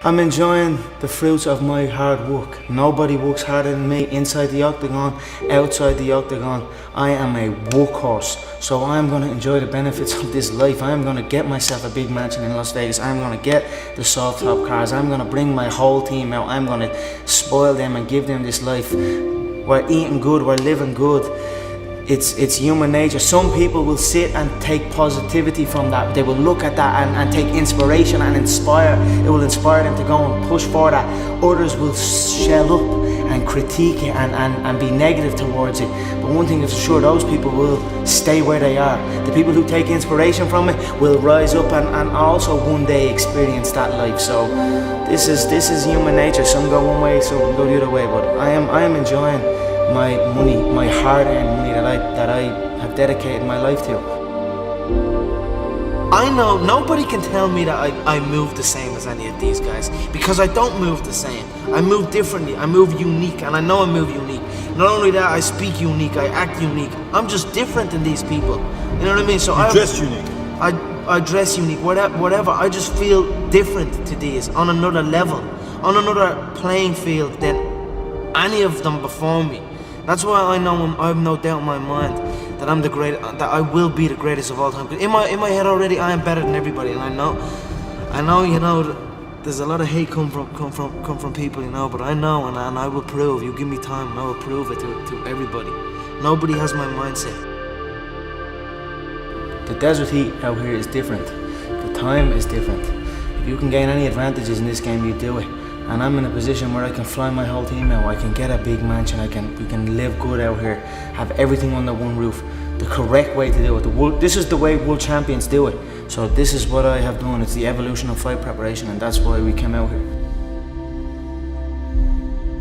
I'm enjoying the fruits of my hard work. Nobody works harder than me inside the octagon, outside the octagon. I am a workhorse, so I'm going to enjoy the benefits of this life. I'm going to get myself a big mansion in Las Vegas. I'm going to get the soft top cars. I'm going to bring my whole team out. I'm going to spoil them and give them this life. We're eating good, we're living good. It's human nature. Some people will sit and take positivity from that. They will look at that and take inspiration and inspire. It will inspire them to go and push for that. Others will shell up and critique it and be negative towards it. But one thing is for sure, those people will stay where they are. The people who take inspiration from it will rise up and also one day experience that life. So this is human nature. Some go one way, some go the other way. But I am enjoying my money, my hard-earned money that I have dedicated my life to. I know nobody can tell me that I move the same as any of these guys, because I don't move the same. I move differently, I move unique, and I know I move unique. Not only that, I speak unique, I act unique. I'm just different than these people. You know what I mean? So you dress unique. I dress unique, whatever. I just feel different to these, on another level, on another playing field than any of them before me. That's why I know I have no doubt in my mind that I'm the great, that I will be the greatest of all time. Because in my head already, I am better than everybody, and I know, you know, there's a lot of hate come from people, you know. But I know, and I will prove. You give me time, and I will prove it to everybody. Nobody has my mindset. The desert heat out here is different. The time is different. If you can gain any advantages in this game, you do it. And I'm in a position where I can fly my whole team out. I can get a big mansion. We can live good out here. Have everything under one roof. The correct way to do it. This is the way world champions do it. So this is what I have done. It's the evolution of fight preparation, and that's why we came out here.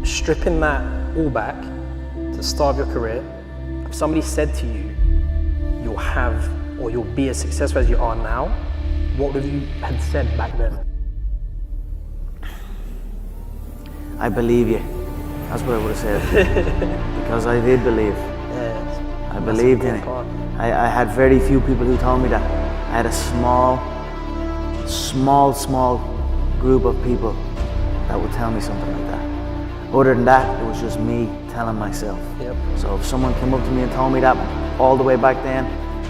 Stripping that all back to the start of your career, if somebody said to you, you'll have or you'll be as successful as you are now, what would you have said back then? I believe you. That's what I would have said. Because I did believe. Yeah, I believed in it. I had very few people who told me that. I had a small group of people that would tell me something like that. Other than that, it was just me telling myself. Yep. So if someone came up to me and told me that all the way back then,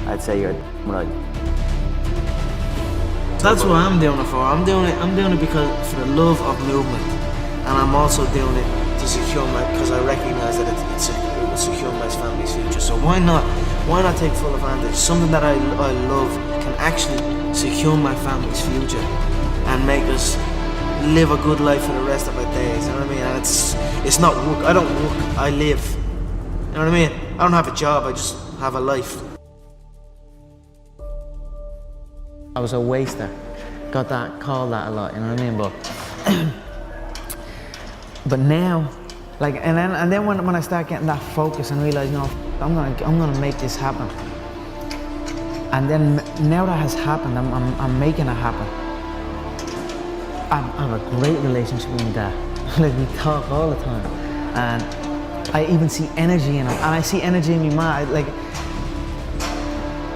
I'd say you're right. That's what I'm doing it for. I'm doing it because for the love of movement. And I'm also doing it to secure because I recognize that it will secure my family's future. So why not take full advantage? Something that I love can actually secure my family's future and make us live a good life for the rest of our days. You know what I mean? And it's not work. I don't work. I live. You know what I mean? I don't have a job. I just have a life. I was a waster. Got that called that a lot. You know what I mean? But now, like, and then when I start getting that focus and realize, no, I'm gonna make this happen. And then now that has happened, I'm making it happen. I have a great relationship with my dad. Like, we talk all the time, and I even see energy in him, and I see energy in my mind. Like,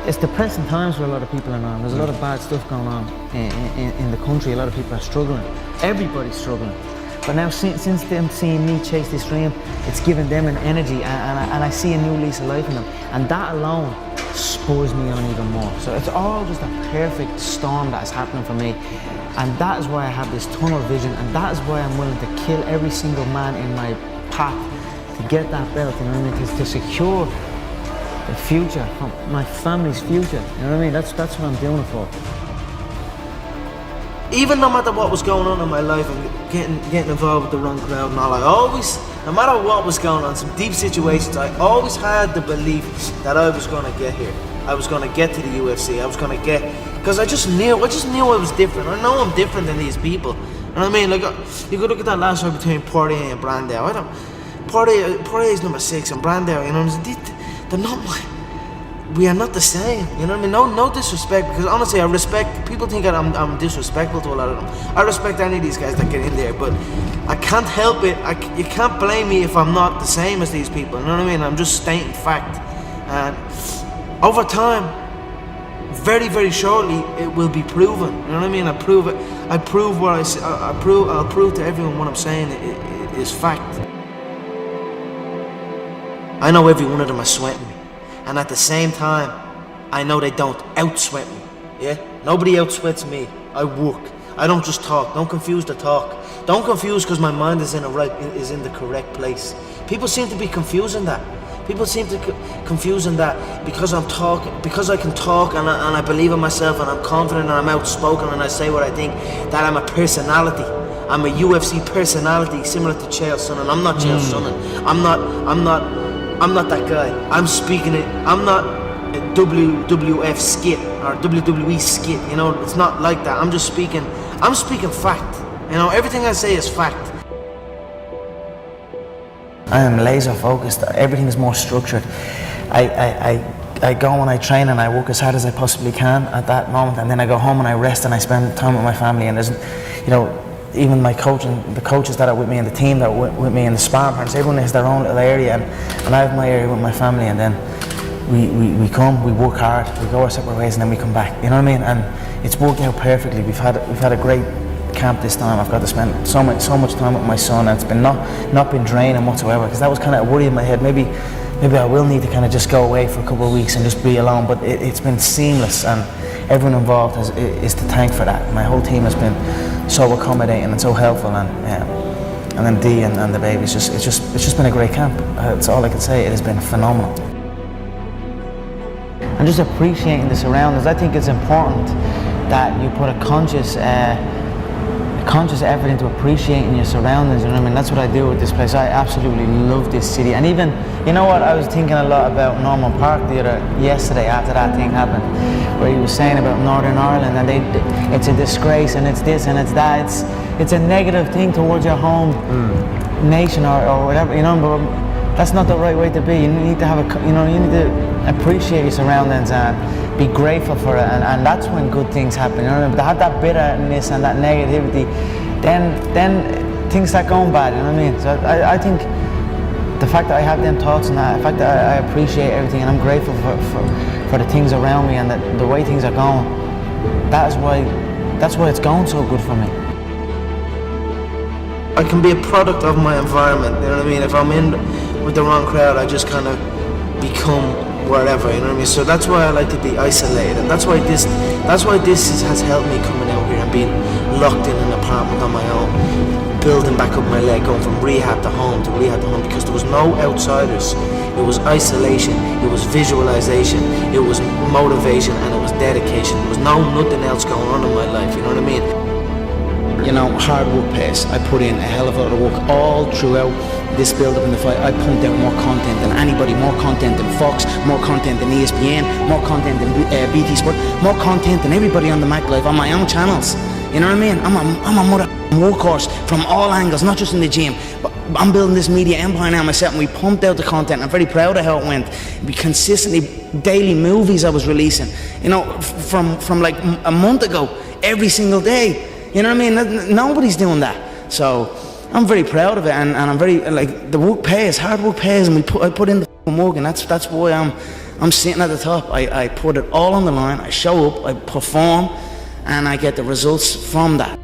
it's depressing times for a lot of people around. There's a lot of bad stuff going on in the country. A lot of people are struggling. Everybody's struggling. But now, since them seeing me chase this dream, it's giving them an energy, and I see a new lease of life in them. And that alone spurs me on even more. So it's all just a perfect storm that is happening for me. And that is why I have this tunnel vision, and that is why I'm willing to kill every single man in my path to get that belt, you know what I mean? To secure the future, my family's future, you know what I mean? That's what I'm doing it for. Even no matter what was going on in my life and getting involved with the wrong crowd and all, I always, no matter what was going on, some deep situations, I always had the belief that I was going to get here. I was going to get to the UFC. I was going to get, because I just knew I was different. I know I'm different than these people. You know what I mean? Like, you could look at that last fight between Poirier and Brandao. Poirier is number 6 and Brandao, you know, they're not my. We are not the same, you know what I mean? No disrespect, because honestly, I respect, people think that I'm disrespectful to a lot of them. I respect any of these guys that get in there, but I can't help it. You can't blame me if I'm not the same as these people, you know what I mean? I'm just stating fact. And over time, very, very shortly, it will be proven, you know what I mean? I prove it. I prove what I say. I'll prove to everyone what I'm saying is fact. I know every one of them are sweating me, and at the same time, I know they don't out-sweat me. Yeah, nobody out-sweats me. I work. I don't just talk. Don't confuse the talk. Don't confuse because my mind is in the correct place. People seem to be confusing that. People seem to confusing that because I'm talking, because I can talk and I believe in myself and I'm confident and I'm outspoken and I say what I think, that I'm a personality. I'm a UFC personality similar to Chael Sonnen. I'm not Chael Sonnen. I'm not that guy. I'm speaking it. I'm not a WWF skit or WWE skit. You know, it's not like that. I'm speaking fact. You know, everything I say is fact. I am laser focused. Everything is more structured. I go and I train and I work as hard as I possibly can at that moment, and then I go home and I rest and I spend time with my family. And there's, you know, even my coach and the coaches that are with me and the team that are with me and the sparring partners, everyone has their own little area, and I have my area with my family, and then we come, we work hard, we go our separate ways, and then we come back. You know what I mean? And it's worked out perfectly. We've had a great camp this time. I've got to spend so much time with my son, and it's been not been draining whatsoever, because that was kind of a worry in my head. Maybe I will need to kind of just go away for a couple of weeks and just be alone, but it's been seamless, and everyone involved is to thank for that. My whole team has been so accommodating and so helpful, and then Dee and the baby, it's just been a great camp. That's all I can say. It has been phenomenal. And just appreciating the surroundings. I think it's important that you put a conscious effort into appreciating your surroundings. You know what I mean? That's what I do with this place. I absolutely love this city. And even, you know what, I was thinking a lot about Norman Park yesterday after that thing happened, where he was saying about Northern Ireland, and it's a disgrace, and it's this and it's that. It's a negative thing towards your home nation or whatever, you know. But that's not the right way to be. You need to have you need to appreciate your surroundings and be grateful for it, and that's when good things happen. You know what I mean? But to have that bitterness and that negativity, then things start going bad. You know what I mean? So I think the fact that I have them thoughts and the fact that I appreciate everything and I'm grateful for the things around me and the way things are going, that's why it's going so good for me. I can be a product of my environment, you know what I mean? If I'm in with the wrong crowd, I just kind of become wherever, you know what I mean? So that's why I like to be isolated, and that's why this has helped me coming out here and being locked in an apartment on my own, building back up my leg, going from rehab to home, because there was no outsiders. It was isolation, it was visualization, it was motivation, and it was dedication. There was nothing else going on in my life, you know what I mean? You know, hard work pays. I put in a hell of a lot of work all throughout this build up in the fight. I pumped out more content than anybody, more content than Fox, more content than ESPN, more content than BT Sport, more content than everybody on the Mac Live on my own channels. You know what I mean? I'm a mother workhorse from all angles, not just in the gym. But I'm building this media empire now myself, and we pumped out the content. I'm very proud of how it went. We consistently, daily movies I was releasing, you know, from like a month ago, every single day. You know what I mean? Nobody's doing that. So I'm very proud of it, and I'm very, like, the work pays, hard work pays, and I put in the work, and that's why I'm sitting at the top. I put it all on the line, I show up, I perform, and I get the results from that.